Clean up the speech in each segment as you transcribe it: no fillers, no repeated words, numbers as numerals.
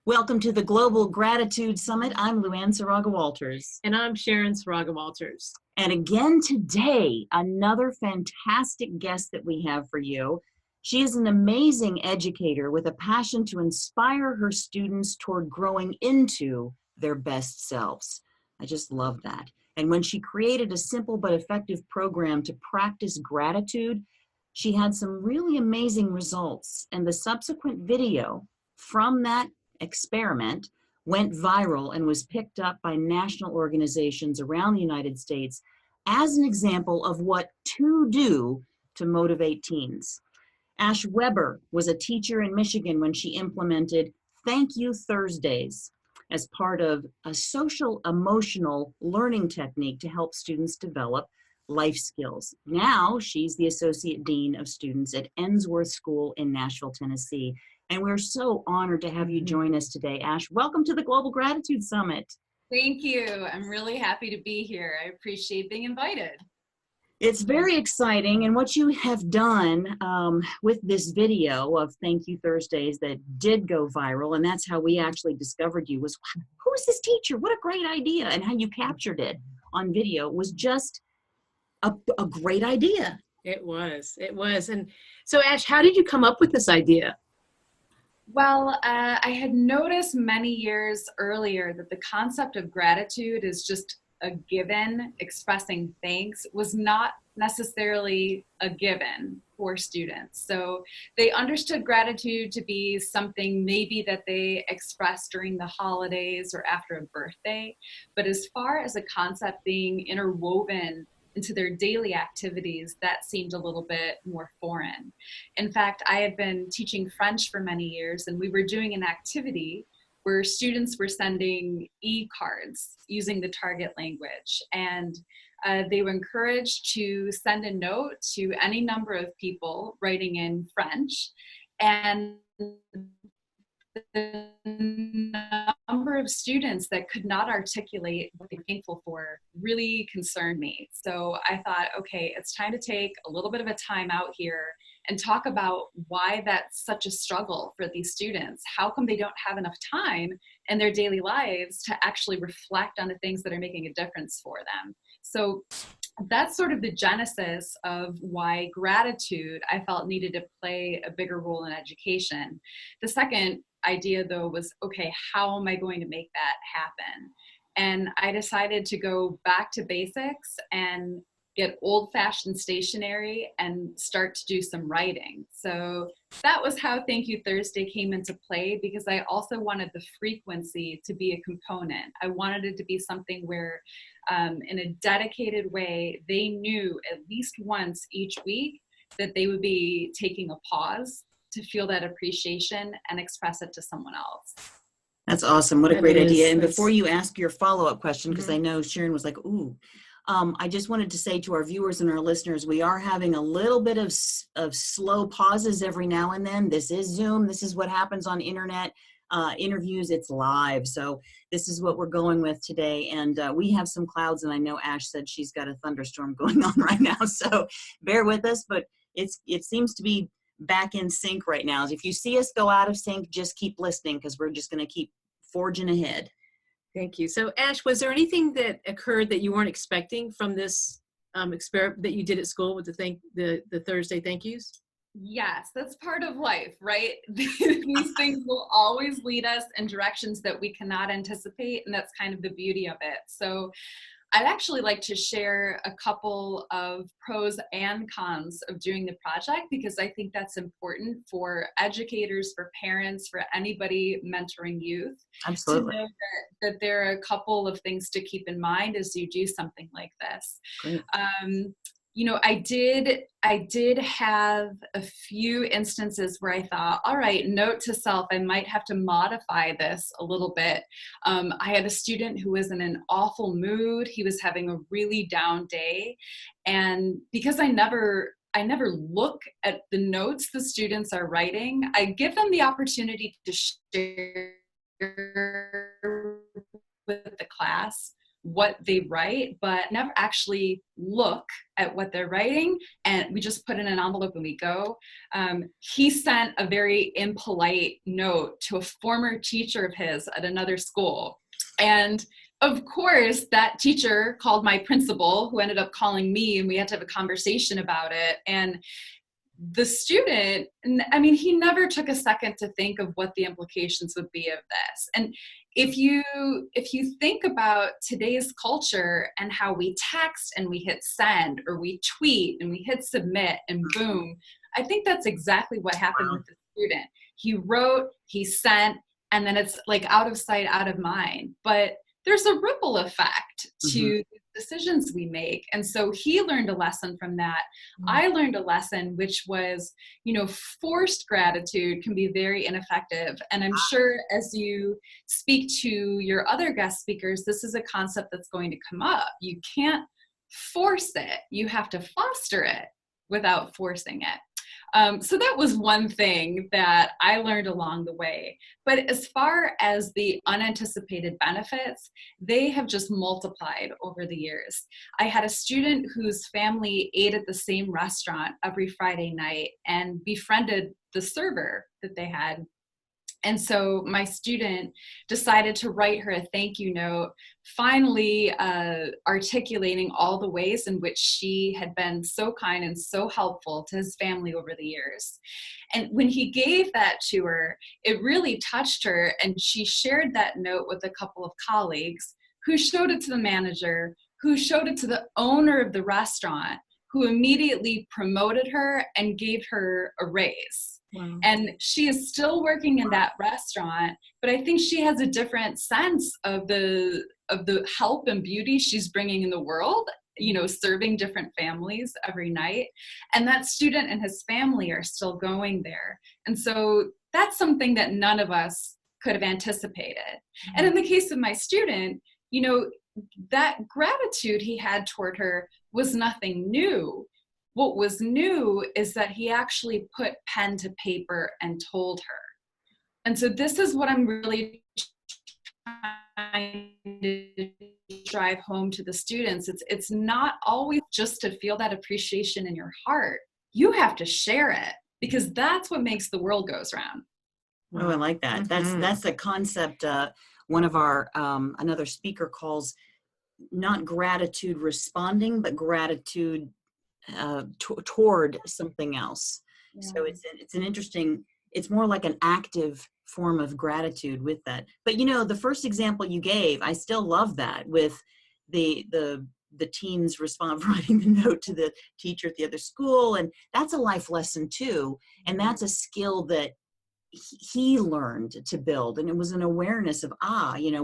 Welcome to the Global Gratitude Summit. I'm Luann Saraga-Walters. And I'm Sharon Saraga-Walters. And again today, another fantastic guest that we have for you. She is an amazing educator with a passion to inspire her students toward growing into their best selves. I just love that. And when she created a simple but effective program to practice gratitude, she had some really amazing results. And the subsequent video from that experiment went viral and was picked up by national organizations around the United States as an example of what to do to motivate teens. Ash Weber was a teacher in Michigan when she implemented Thank You Thursdays as part of a social emotional learning technique to help students develop life skills. Now she's the Associate Dean of Students at Ensworth School in Nashville, Tennessee. And we're so honored to have you join us today, Ash. Welcome to the Global Gratitude Summit. Thank you. I'm really happy to be here. I appreciate being invited. It's very exciting. And what you have done with this video of Thank You Thursdays that did go viral, and that's how we actually discovered you, was who is this teacher? What a great idea. And how you captured it on video was just a great idea. It was. And so Ash, how did you come up with this idea? Well, I had noticed many years earlier that the concept of gratitude is just a given. Expressing thanks was not necessarily a given for students. So they understood gratitude to be something maybe that they expressed during the holidays or after a birthday. But as far as a concept being interwoven into their daily activities, that seemed a little bit more foreign. In fact, I had been teaching French for many years, and we were doing an activity where students were sending e-cards using the target language. And they were encouraged to send a note to any number of people writing in French. And the number of students that could not articulate what they're thankful for really concerned me. So I thought, okay, it's time to take a little bit of a time out here and talk about why that's such a struggle for these students. How come they don't have enough time in their daily lives to actually reflect on the things that are making a difference for them? So that's sort of the genesis of why gratitude, I felt, needed to play a bigger role in education. The second idea, though, was, okay, how am I going to make that happen? And I decided to go back to basics and get old-fashioned stationery and start to do some writing. So that was how Thank You Thursday came into play, because I also wanted the frequency to be a component. I wanted it to be something where in a dedicated way, they knew at least once each week that they would be taking a pause to feel that appreciation and express it to someone else. That's awesome. What a great idea. And before you ask your follow-up question, because I know Sharon was like, ooh, I just wanted to say to our viewers and our listeners, we are having a little bit of slow pauses every now and then. This is Zoom. This is what happens on internet interviews. It's live. So this is what we're going with today. And we have some clouds, and I know Ash said she's got a thunderstorm going on right now. So bear with us, but it seems to be back in sync right now. If you see us go out of sync, just keep listening, because we're just going to keep forging ahead. Thank you. So Ash, was there anything that occurred that you weren't expecting from this experiment that you did at school with the Thursday thank yous? Yes, that's part of life, right? These things will always lead us in directions that we cannot anticipate, and that's kind of the beauty of it. So I'd actually like to share a couple of pros and cons of doing the project, because I think that's important for educators, for parents, for anybody mentoring youth. Absolutely. To know that there are a couple of things to keep in mind as you do something like this. Great. You know, I did have a few instances where I thought, all right, note to self, I might have to modify this a little bit. I had a student who was in an awful mood. He was having a really down day. And because I never look at the notes the students are writing, I give them the opportunity to share with the class what they write, but never actually look at what they're writing. And we just put in an envelope and we go. He sent a very impolite note to a former teacher of his at another school. And of course, that teacher called my principal, who ended up calling me, and we had to have a conversation about it. And the student, I mean, he never took a second to think of what the implications would be of this. And if you think about today's culture and how we text and we hit send, or we tweet and we hit submit and boom, I think that's exactly what happened with the student. He wrote, he sent, and then it's like out of sight, out of mind. But there's a ripple effect to the decisions we make. And so he learned a lesson from that. I learned a lesson, which was, forced gratitude can be very ineffective. And I'm sure as you speak to your other guest speakers, this is a concept that's going to come up. You can't force it. You have to foster it without forcing it. So that was one thing that I learned along the way. But as far as the unanticipated benefits, they have just multiplied over the years. I had a student whose family ate at the same restaurant every Friday night and befriended the server that they had. And so my student decided to write her a thank you note, finally articulating all the ways in which she had been so kind and so helpful to his family over the years. And when he gave that to her, it really touched her. And she shared that note with a couple of colleagues who showed it to the manager, who showed it to the owner of the restaurant, who immediately promoted her and gave her a raise. Wow. And she is still working in that restaurant, but I think she has a different sense of the help and beauty she's bringing in the world, serving different families every night. And that student and his family are still going there. And so that's something that none of us could have anticipated. Mm-hmm. And in the case of my student, that gratitude he had toward her was nothing new. What was new is that he actually put pen to paper and told her. And so this is what I'm really trying to drive home to the students. It's not always just to feel that appreciation in your heart. You have to share it, because that's what makes the world goes round. Oh, I like that. That's a concept one of our another speaker calls not gratitude responding, but gratitude toward something else. Yeah. So it's an interesting, it's more like an active form of gratitude with that. But the first example you gave, I still love that, with the teens writing the note to the teacher at the other school, and that's a life lesson too. And that's a skill that he learned to build, and it was an awareness of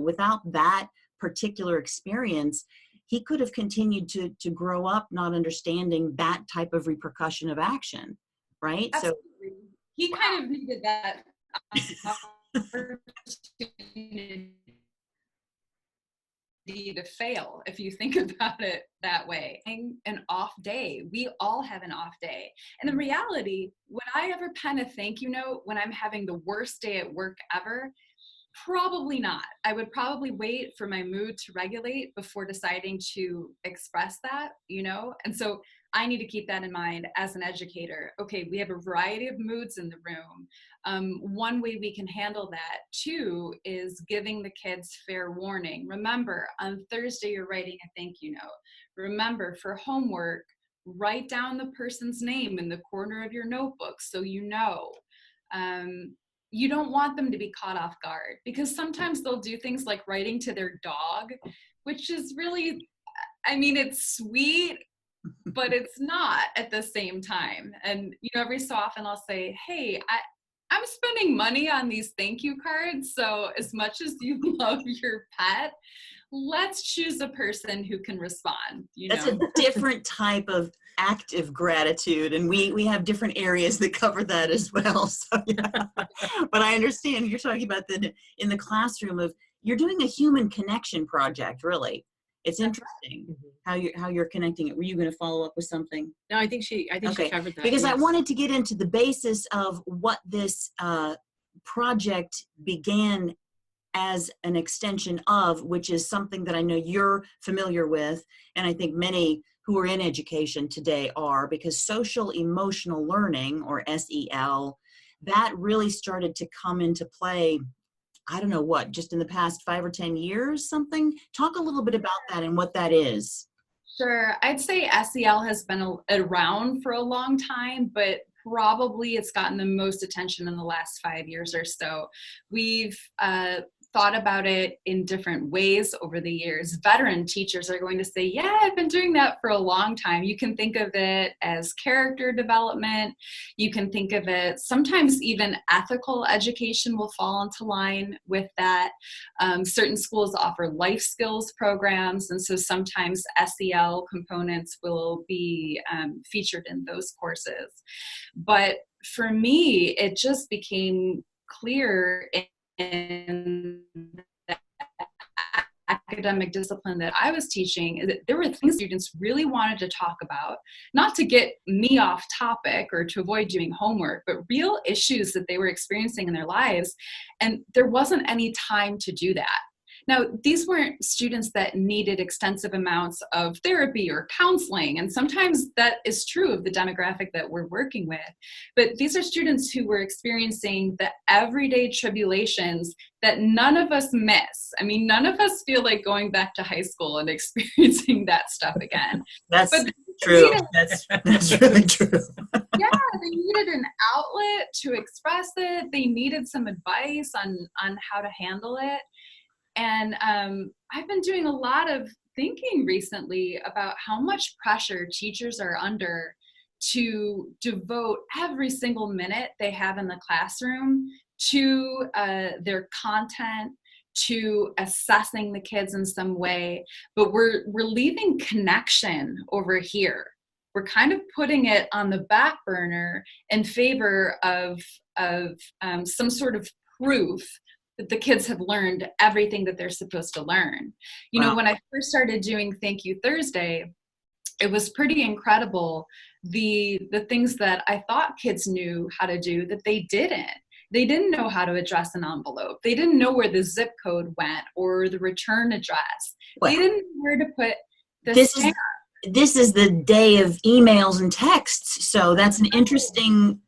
without that particular experience, he could have continued to grow up not understanding that type of repercussion of action, right? Absolutely. So he kind of needed that opportunity to fail, if you think about it that way. An off day. We all have an off day. And in reality, would I ever pen a thank you note when I'm having the worst day at work ever? Probably not. I would probably wait for my mood to regulate before deciding to express that, And so I need to keep that in mind as an educator. Okay, we have a variety of moods in the room. One way we can handle that too is giving the kids fair warning. Remember, on Thursday, you're writing a thank you note. Remember, for homework, write down the person's name in the corner of your notebook so you know. You don't want them to be caught off guard, because sometimes they'll do things like writing to their dog, which is really, it's sweet, but it's not at the same time. And, every so often I'll say, hey, I'm spending money on these thank you cards. So as much as you love your pet, let's choose a person who can respond. That's a different type of active gratitude, and we have different areas that cover that as well. So yeah. But I understand you're talking about in the classroom of, you're doing a human connection project, really. It's interesting how you're connecting it. Were you going to follow up with something? No, I think she covered that. Because yes. I wanted to get into the basis of what this project began as an extension of, which is something that I know you're familiar with, and I think many who are in education today are, because social emotional learning, or SEL, that really started to come into play, I don't know what, just in the past 5 or 10 years, something. Talk a little bit about that and what that is. Sure. I'd say SEL has been around for a long time, but probably it's gotten the most attention in the last 5 years or so. We've thought about it in different ways over the years. Veteran teachers are going to say, yeah, I've been doing that for a long time. You can think of it as character development. You can think of it, sometimes even ethical education will fall into line with that. Certain schools offer life skills programs, and so sometimes SEL components will be featured in those courses. But for me, it just became clear in the academic discipline that I was teaching is that there were things students really wanted to talk about, not to get me off topic or to avoid doing homework, but real issues that they were experiencing in their lives. And there wasn't any time to do that. Now, these weren't students that needed extensive amounts of therapy or counseling, and sometimes that is true of the demographic that we're working with. But these are students who were experiencing the everyday tribulations that none of us miss. I mean, none of us feel like going back to high school and experiencing that stuff again. That's but true. That's really true. Yeah, they needed an outlet to express it. They needed some advice on how to handle it. And I've been doing a lot of thinking recently about how much pressure teachers are under to devote every single minute they have in the classroom to their content, to assessing the kids in some way, but we're leaving connection over here. We're kind of putting it on the back burner in favor of some sort of proof that the kids have learned everything that they're supposed to learn. You know, when I first started doing Thank You Thursday, it was pretty incredible the things that I thought kids knew how to do that they didn't. They didn't know how to address an envelope. They didn't know where the zip code went or the return address. Well, they didn't know where to put the stamp. This is the day of emails and texts. So that's an interesting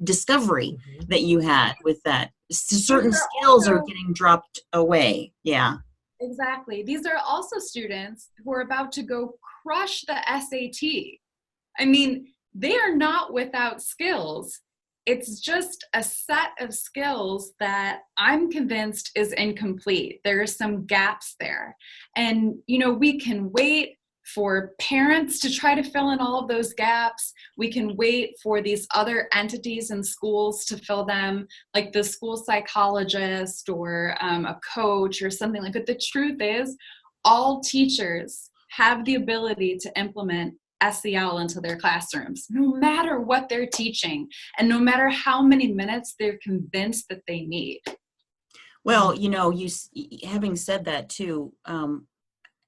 discovery that you had with that. Certain skills are getting dropped away. Yeah. Exactly. These are also students who are about to go crush the SAT. I mean, they are not without skills. It's just a set of skills that I'm convinced is incomplete. There are some gaps there. And, you know, we can wait for parents to try to fill in all of those gaps. We can wait for these other entities in schools to fill them, like the school psychologist or a coach or something like that. The truth is, all teachers have the ability to implement SEL into their classrooms, no matter what they're teaching and no matter how many minutes they're convinced that they need. Well, you know, having said that too,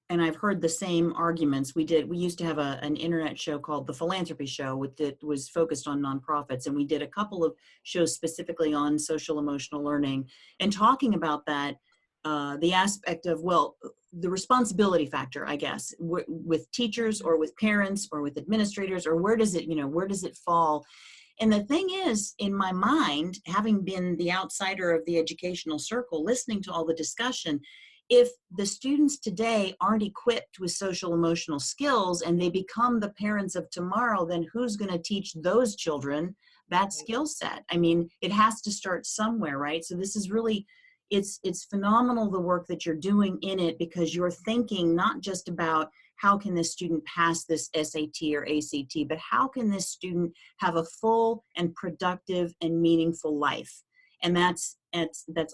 and I've heard the same arguments. We used to have an internet show called The Philanthropy Show that was focused on nonprofits. And we did a couple of shows specifically on social emotional learning and talking about that, the aspect of, well, the responsibility factor, I guess, with teachers or with parents or with administrators, or where does it fall? And the thing is, in my mind, having been the outsider of the educational circle, listening to all the discussion, if the students today aren't equipped with social emotional skills and they become the parents of tomorrow, then who's going to teach those children that skill set? I mean, it has to start somewhere, right? So this is really, it's phenomenal, the work that you're doing in it, because you're thinking not just about how can this student pass this SAT or ACT, but how can this student have a full and productive and meaningful life? And that's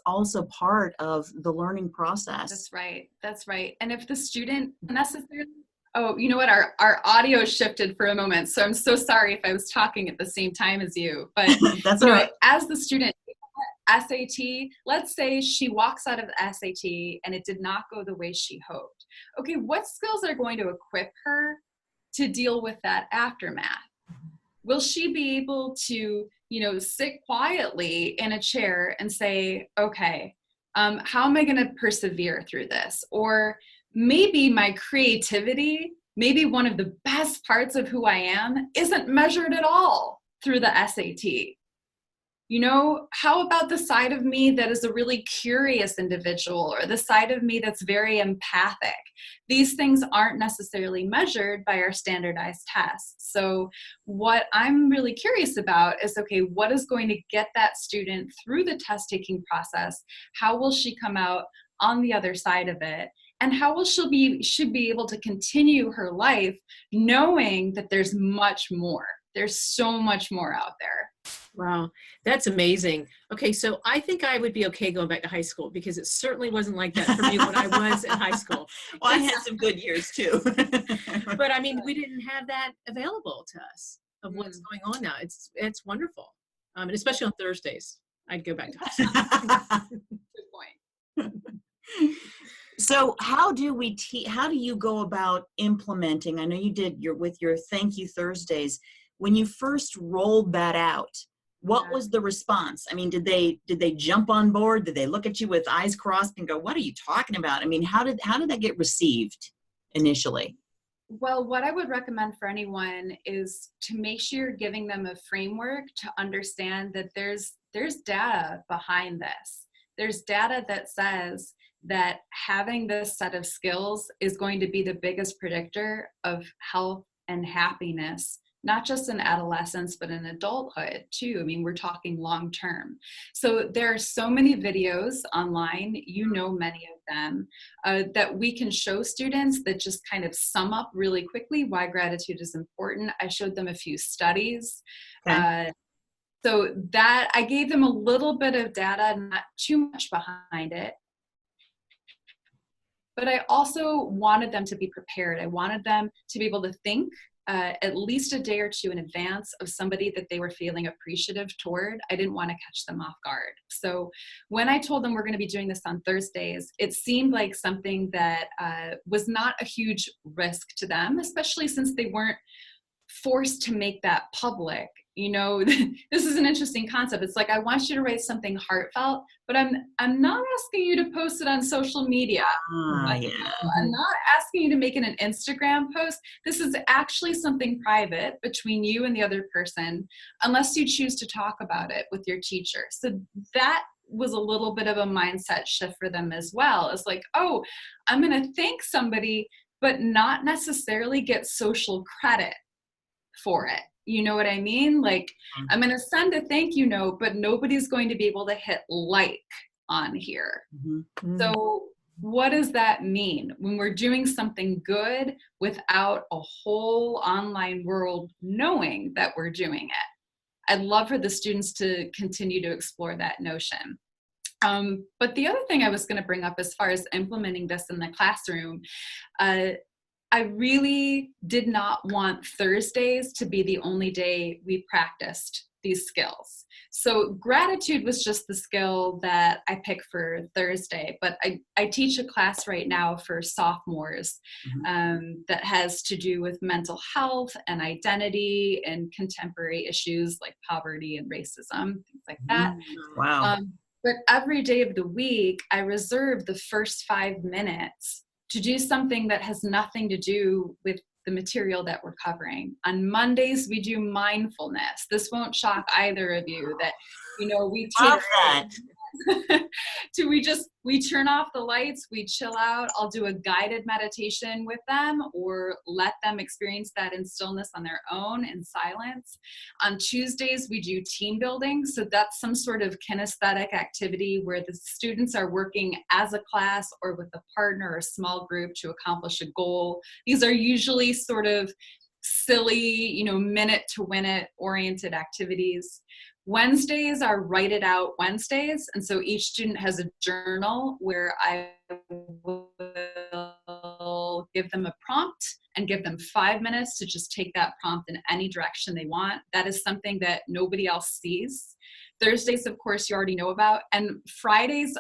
also part of the learning process. That's right. That's right. And if the student necessarily, oh, you know what? Our audio shifted for a moment. So I'm so sorry if I was talking at the same time as you. But that's all right. As the student SAT, let's say she walks out of the SAT and it did not go the way she hoped. Okay, what skills are going to equip her to deal with that aftermath? Will she be able to, sit quietly in a chair and say, okay, How am I going to persevere through this? Or maybe my creativity, maybe one of the best parts of who I am, isn't measured at all through the SAT. You know, how about the side of me that is a really curious individual, or the side of me that's very empathic? These things aren't necessarily measured by our standardized tests. So what I'm really curious about is, okay, what is going to get that student through the test taking process? How will she come out on the other side of it? And how will should be able to continue her life knowing that there's much more? There's so much more out there. Wow, that's amazing. Okay, so I think I would be okay going back to high school, because it certainly wasn't like that for me when I was in high school. Well, I had some good years too. But I mean, we didn't have that available to us of what's going on now. It's wonderful, and especially on Thursdays, I'd go back to high school. Good point. So how do you go about implementing? I know you did with your Thank You Thursdays. When you first rolled that out, what was the response? I mean, did they jump on board? Did they look at you with eyes crossed and go, "What are you talking about?" I mean, how did that get received initially? Well, what I would recommend for anyone is to make sure you're giving them a framework to understand that there's data behind this. There's data that says that having this set of skills is going to be the biggest predictor of health and happiness, not just in adolescence, but in adulthood too. I mean, we're talking long term. So there are so many videos online, you know, many of them, that we can show students that just kind of sum up really quickly why gratitude is important. I showed them a few studies. Okay. So that I gave them a little bit of data, not too much behind it. But I also wanted them to be prepared. I wanted them to be able to think at least a day or two in advance of somebody that they were feeling appreciative toward. I didn't want to catch them off guard. So when I told them we're going to be doing this on Thursdays, it seemed like something that was not a huge risk to them, especially since they weren't forced to make that public. You know, this is an interesting concept. It's like, I want you to write something heartfelt, but I'm not asking you to post it on social media. Yeah. I'm not asking you to make it an Instagram post. This is actually something private between you and the other person, unless you choose to talk about it with your teacher. So that was a little bit of a mindset shift for them as well. It's like, oh, I'm going to thank somebody, but not necessarily get social credit for it. You know what I mean? Like, I'm going to send a thank you note, but nobody's going to be able to hit like on here. Mm-hmm. So what does that mean when we're doing something good without a whole online world knowing that we're doing it? I'd love for the students to continue to explore that notion. But the other thing I was going to bring up as far as implementing this in the classroom, I really did not want Thursdays to be the only day we practiced these skills. So gratitude was just the skill that I picked for Thursday, but I teach a class right now for sophomores that has to do with mental health and identity and contemporary issues like poverty and racism, things like that. Wow. But every day of the week, I reserve the first 5 minutes to do something that has nothing to do with the material that we're covering. On Mondays, we do mindfulness. This won't shock either of you that, you know, we Love that. we turn off the lights, we chill out. I'll do a guided meditation with them or let them experience that in stillness on their own in silence. On Tuesdays, we do team building. So that's some sort of kinesthetic activity where the students are working as a class or with a partner or a small group to accomplish a goal. These are usually sort of silly, you know, minute to win it oriented activities. Wednesdays are Write It Out Wednesdays, and so each student has a journal where I will give them a prompt and give them 5 minutes to just take that prompt in any direction they want. That is something that nobody else sees. Thursdays, of course, you already know about, and Fridays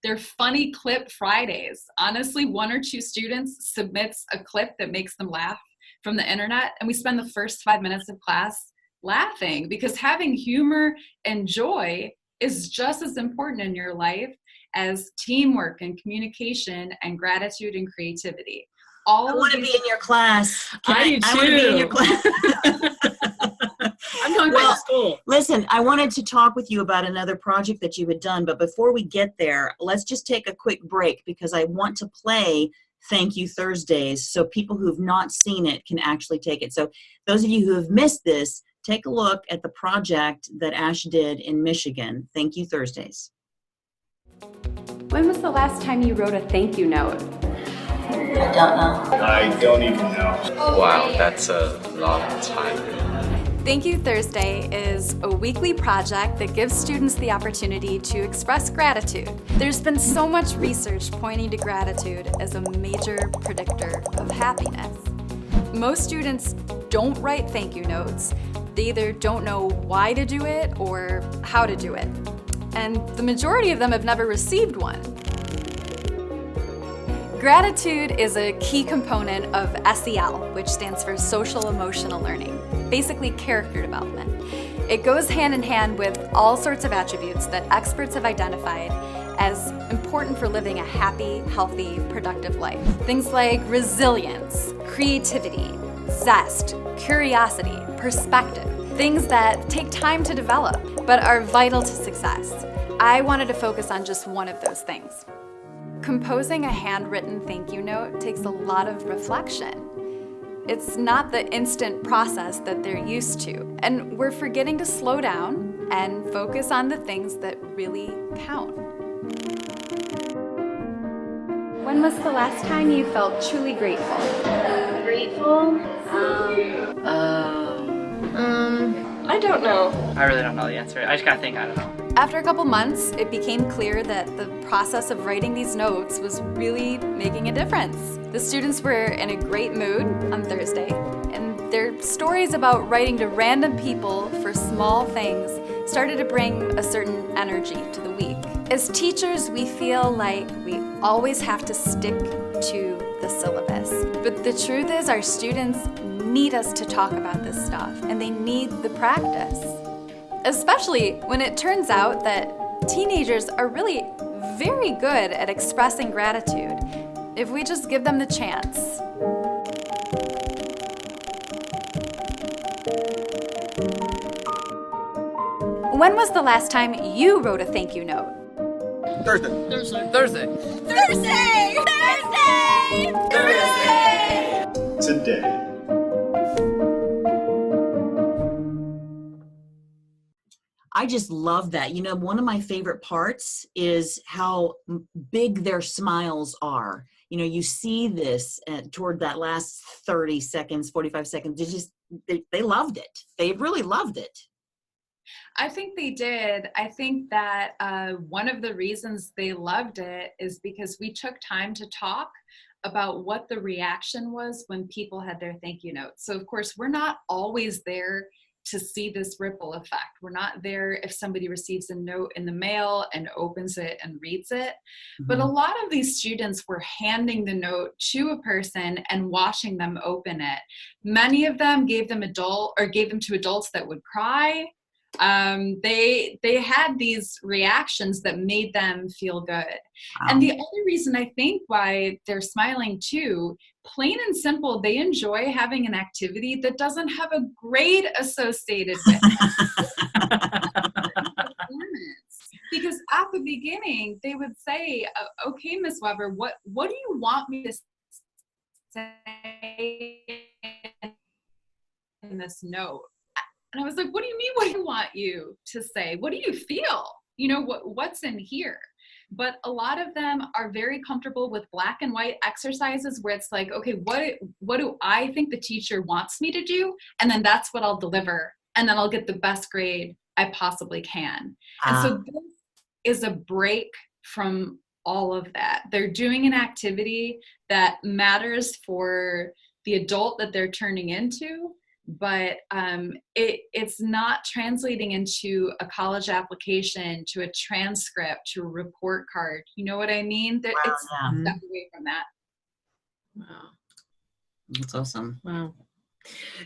they're funny clip Fridays. Honestly, 1 or 2 students submits a clip that makes them laugh from the internet, and we spend the first 5 minutes of class laughing, because having humor and joy is just as important in your life as teamwork and communication and gratitude and creativity. All I want to be in your class. I do I want to be in your too. class. I'm going back to school. Listen, I wanted to talk with you about another project that you had done, but before we get there, let's just take a quick break because I want to play Thank You Thursdays so people who've not seen it can actually take it. So those of you who have missed this, take a look at the project that Ash did in Michigan, Thank You Thursdays. When was the last time you wrote a thank you note? I don't know. I don't even know. Wow, that's a long time. Thank You Thursday is a weekly project that gives students the opportunity to express gratitude. There's been so much research pointing to gratitude as a major predictor of happiness. Most students don't write thank you notes. They either don't know why to do it or how to do it. And the majority of them have never received one. Gratitude is a key component of SEL, which stands for Social Emotional Learning, basically character development. It goes hand in hand with all sorts of attributes that experts have identified as important for living a happy, healthy, productive life. Things like resilience, creativity, zest, curiosity, perspective, things that take time to develop but are vital to success. I wanted to focus on just one of those things. Composing a handwritten thank you note takes a lot of reflection. It's not the instant process that they're used to, and we're forgetting to slow down and focus on the things that really count. When was the last time you felt truly grateful? Grateful? I don't know. I really don't know the answer. I just gotta think, I don't know. After a couple months, it became clear that the process of writing these notes was really making a difference. The students were in a great mood on Thursday, and their stories about writing to random people for small things started to bring a certain energy to the week. As teachers, we feel like we always have to stick to the syllabus. But the truth is, our students need us to talk about this stuff, and they need the practice. Especially when it turns out that teenagers are really very good at expressing gratitude if we just give them the chance. When was the last time you wrote a thank you note? Thursday. Today. I just love that. You know, one of my favorite parts is how big their smiles are. You know, you see this toward that last 30 seconds, 45 seconds. They loved it. They really loved it. I think they did. I think that one of the reasons they loved it is because we took time to talk about what the reaction was when people had their thank you notes. So of course, we're not always there to see this ripple effect. We're not there if somebody receives a note in the mail and opens it and reads it. Mm-hmm. But a lot of these students were handing the note to a person and watching them open it. Many of them gave them to adults that would cry. They had these reactions that made them feel good. Wow. And the other reason I think why they're smiling too, plain and simple, they enjoy having an activity that doesn't have a grade associated with it. Because at the beginning, they would say, okay, Ms. Weber, what do you want me to say in this note? And I was like, what do you mean, what do you want you to say? What do you feel? You know, what's in here? But a lot of them are very comfortable with black and white exercises where it's like, okay, what do I think the teacher wants me to do? And then that's what I'll deliver. And then I'll get the best grade I possibly can. And so this is a break from all of that. They're doing an activity that matters for the adult that they're turning into, but it's not translating into a college application, to a transcript, to a report card. You know what I mean? That it's step away from that. Wow. That's awesome. Wow.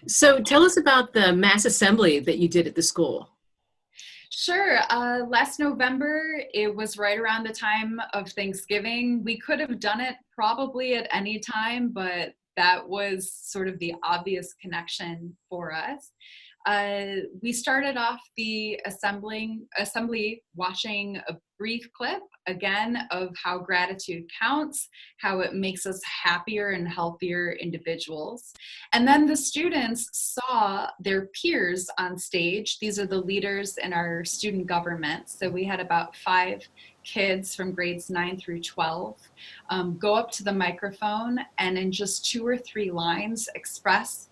So tell us about the mass assembly that you did at the school. Sure. Last November, it was right around the time of Thanksgiving. We could have done it probably at any time, but that was sort of the obvious connection for us. We started off the assembly watching a brief clip again of how gratitude counts, how it makes us happier and healthier individuals. And then the students saw their peers on stage. These are the leaders in our student government. So we had about 5 kids from grades 9 through 12 go up to the microphone and in just 2 or 3 lines express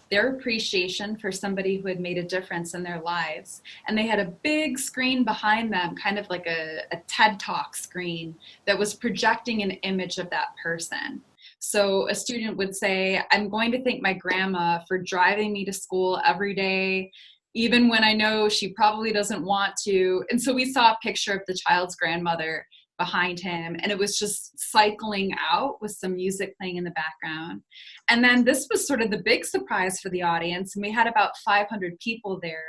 their appreciation for somebody who had made a difference in their lives. And they had a big screen behind them, kind of like a TED Talk screen that was projecting an image of that person. So a student would say, I'm going to thank my grandma for driving me to school every day, even when I know she probably doesn't want to. And so we saw a picture of the child's grandmother behind him, and it was just cycling out with some music playing in the background. And then this was sort of the big surprise for the audience, and we had about 500 people there.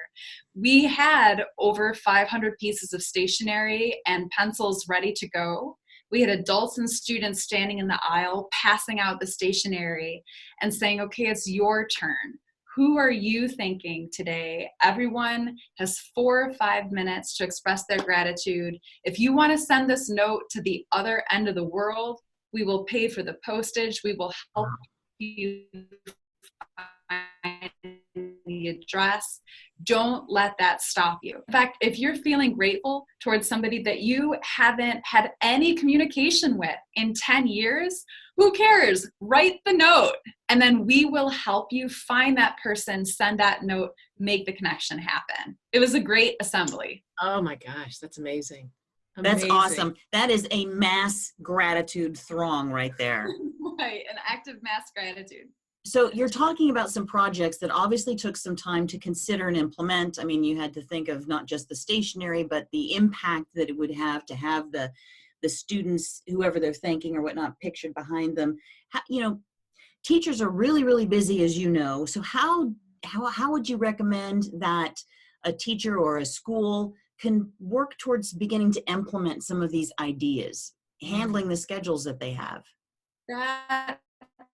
We had over 500 pieces of stationery and pencils ready to go. We had adults and students standing in the aisle passing out the stationery and saying, okay, it's your turn. Who are you thanking today? Everyone has 4 or 5 minutes to express their gratitude. If you want to send this note to the other end of the world, we will pay for the postage. We will help you find the address. Don't let that stop you. In fact, if you're feeling grateful towards somebody that you haven't had any communication with in 10 years, who cares? Write the note, and then we will help you find that person, send that note, make the connection happen. It was a great assembly. Oh my gosh, that's amazing. That's Amazing. awesome. That is a mass gratitude throng right there. Right, an act of mass gratitude. So you're talking about some projects that obviously took some time to consider and implement. I mean, you had to think of not just the stationery, but the impact that it would have to have the students, whoever they're thanking or whatnot, pictured behind them. You know, teachers are really, really busy, as you know. So how would you recommend that a teacher or a school can work towards beginning to implement some of these ideas, handling the schedules that they have? That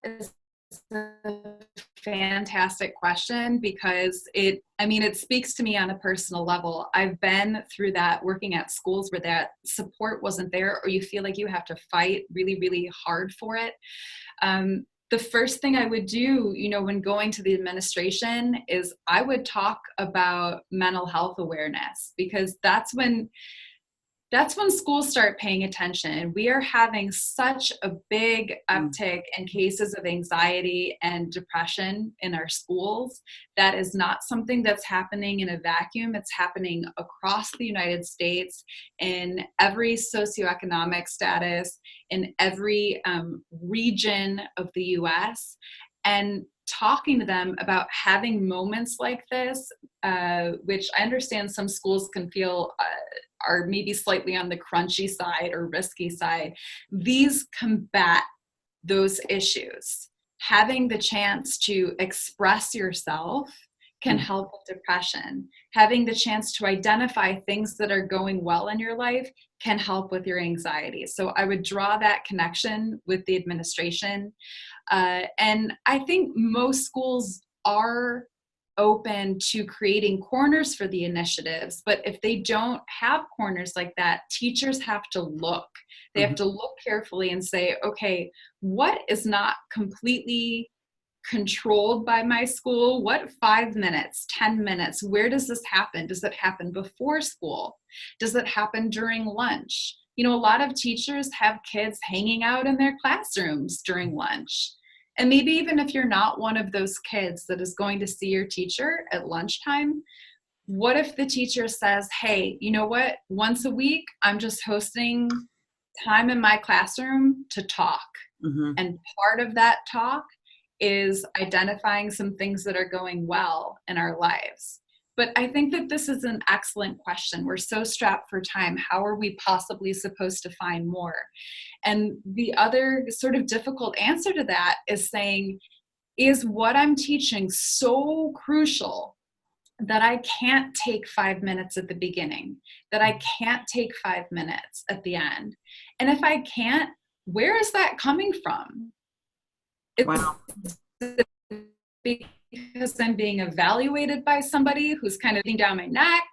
is a fantastic question, because it speaks to me on a personal level. I've been through that working at schools where that support wasn't there, or you feel like you have to fight really, really hard for it. The first thing I would do, when going to the administration, is I would talk about mental health awareness, because that's when schools start paying attention. We are having such a big uptick in cases of anxiety and depression in our schools. That is not something that's happening in a vacuum. It's happening across the United States, in every socioeconomic status, in every region of the US. And talking to them about having moments like this, which I understand some schools can feel are maybe slightly on the crunchy side or risky side, these combat those issues. Having the chance to express yourself can help with depression. Having the chance to identify things that are going well in your life can help with your anxiety. So I would draw that connection with the administration. And I think most schools are open to creating corners for the initiatives, but if they don't have corners like that, teachers have to look. They have to look carefully and say, okay, what is not completely controlled by my school? What 5 minutes, 10 minutes, where does this happen? Does it happen before school? Does it happen during lunch? A lot of teachers have kids hanging out in their classrooms during lunch. And maybe even if you're not one of those kids that is going to see your teacher at lunchtime, what if the teacher says, hey, you know what? Once a week, I'm just hosting time in my classroom to talk. And part of that talk is identifying some things that are going well in our lives. But I think that this is an excellent question. We're so strapped for time. How are we possibly supposed to find more? And the other sort of difficult answer to that is saying, is what I'm teaching so crucial that I can't take 5 minutes at the beginning, that I can't take 5 minutes at the end. And if I can't, where is that coming from? It's Wow. because I'm being evaluated by somebody who's kind of leaning down my neck?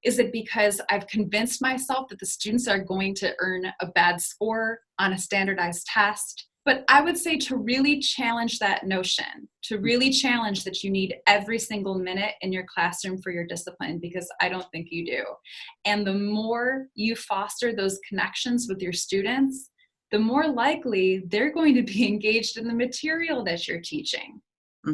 Is it because I've convinced myself that the students are going to earn a bad score on a standardized test? But I would say to really challenge that notion, to really challenge that you need every single minute in your classroom for your discipline, because I don't think you do. And the more you foster those connections with your students, the more likely they're going to be engaged in the material that you're teaching.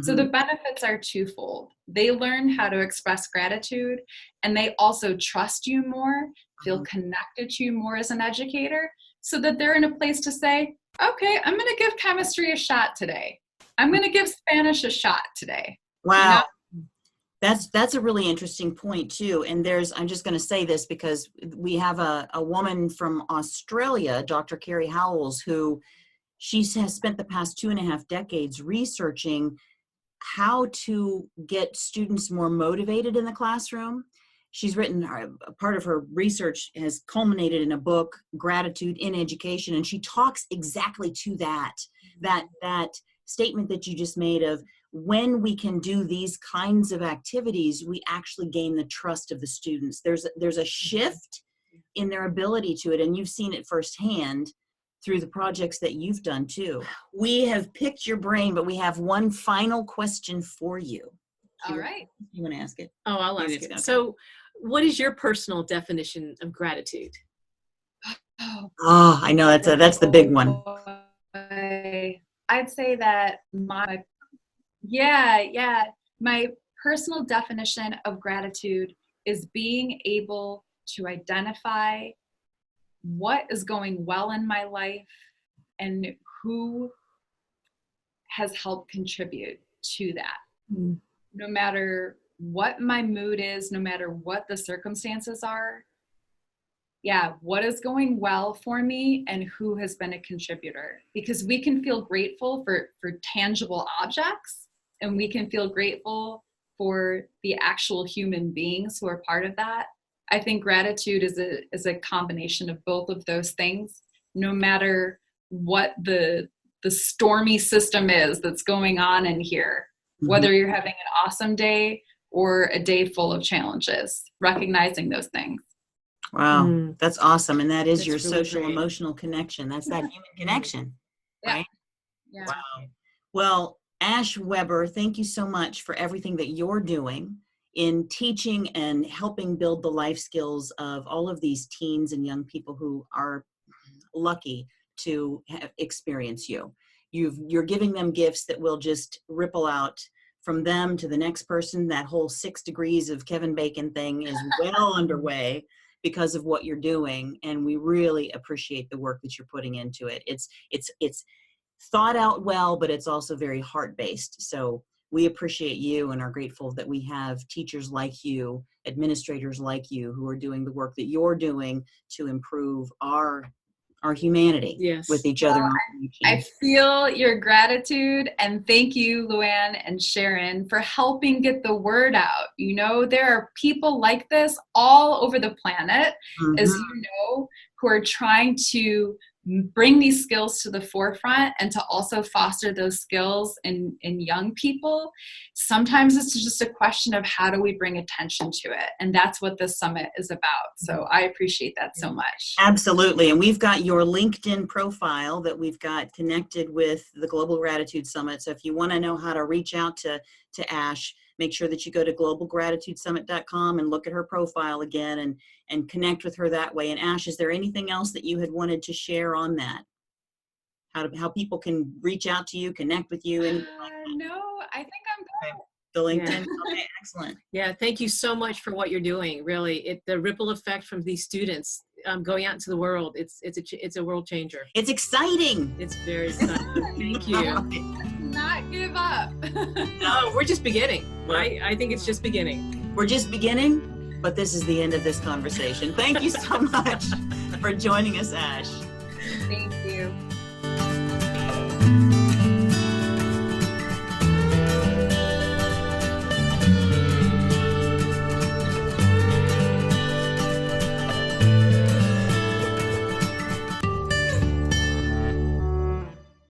So the benefits are twofold. They learn how to express gratitude, and they also trust you more, feel connected to you more as an educator, so that they're in a place to say, okay, I'm going to give chemistry a shot today. I'm going to give Spanish a shot today. Wow. You know? That's a really interesting point too. And I'm just going to say this because we have a woman from Australia, Dr. Carrie Howells, who has spent the past 2.5 decades researching how to get students more motivated in the classroom. She's written, a part of her research has culminated in a book, Gratitude in Education, and she talks exactly to that statement that you just made of, when we can do these kinds of activities, we actually gain the trust of the students. There's a shift in their ability to it, and you've seen it firsthand through the projects that you've done too. We have picked your brain, but we have one final question for you. All right. You want to ask it? Oh, I'll ask it. So what is your personal definition of gratitude? Oh, I know that's the big one. I'd say that my personal definition of gratitude is being able to identify what is going well in my life and who has helped contribute to that. No matter what my mood is, no matter what the circumstances are, what is going well for me and who has been a contributor. Because we can feel grateful for tangible objects, and we can feel grateful for the actual human beings who are part of that. I think gratitude is a combination of both of those things, no matter what the stormy system is that's going on in here, whether you're having an awesome day or a day full of challenges, recognizing those things. Wow, that's awesome. And that's your really social great. Emotional connection. That's that human connection, right? Yeah. Wow. Well, Ash Weber, thank you so much for everything that you're doing in teaching and helping build the life skills of all of these teens and young people who are lucky to experience you. You're giving them gifts that will just ripple out from them to the next person. That whole 6 degrees of Kevin Bacon thing is well underway because of what you're doing, and we really appreciate the work that you're putting into it. It's thought out well, but it's also very heart-based. So we appreciate you and are grateful that we have teachers like you, administrators like you, who are doing the work that you're doing to improve our humanity with each other. I feel your gratitude, and thank you, Luann and Sharon, for helping get the word out. You know, there are people like this all over the planet, as you know, who are trying to bring these skills to the forefront and to also foster those skills in young people. Sometimes it's just a question of how do we bring attention to it? And that's what this summit is about. So I appreciate that so much. Absolutely. And we've got your LinkedIn profile that we've got connected with the Global Gratitude Summit. So if you want to know how to reach out to Ash, make sure that you go to globalgratitudesummit.com and look at her profile again and connect with her that way. And Ash, is there anything else that you had wanted to share on that? How people can reach out to you, connect with you? No, I think I'm good. The LinkedIn? Okay, excellent. Yeah, thank you so much for what you're doing. Really, the ripple effect from these students going out into the world, it's a world changer. It's exciting. It's very exciting. Thank you. Not give up. No, we're just beginning. I think it's just beginning. We're just beginning, but this is the end of this conversation. Thank you so much for joining us, Ash. Thank you.